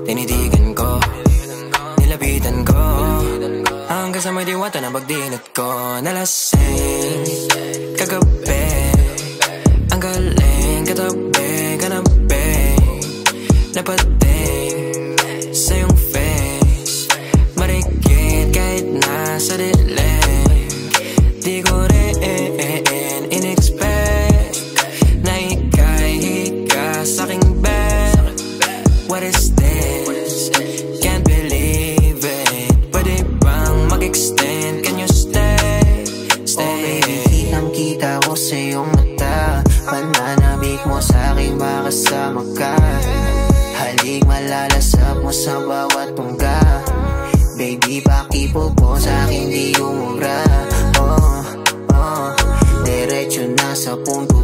Tinitigan ko, nilapitan ko, hanggang sa may diwata na pagdinat ko. Nalasing kagabi, ang galing katabi, kanabi, napating sa iyong face, marikit kahit nasa dilim. Di ko rin in-expect na ika'y hika sa'king bed. What is this? Can't believe it. Pwede bang mag-extend? Can you stay? Stay. Oh baby, kitang-kita ko sa iyong mata, pananabik mo sa'king makasama ka. Halik malalasap mo sa bawat tungga. Baby, pakipo po sa'king di umura. Diretso na sa punto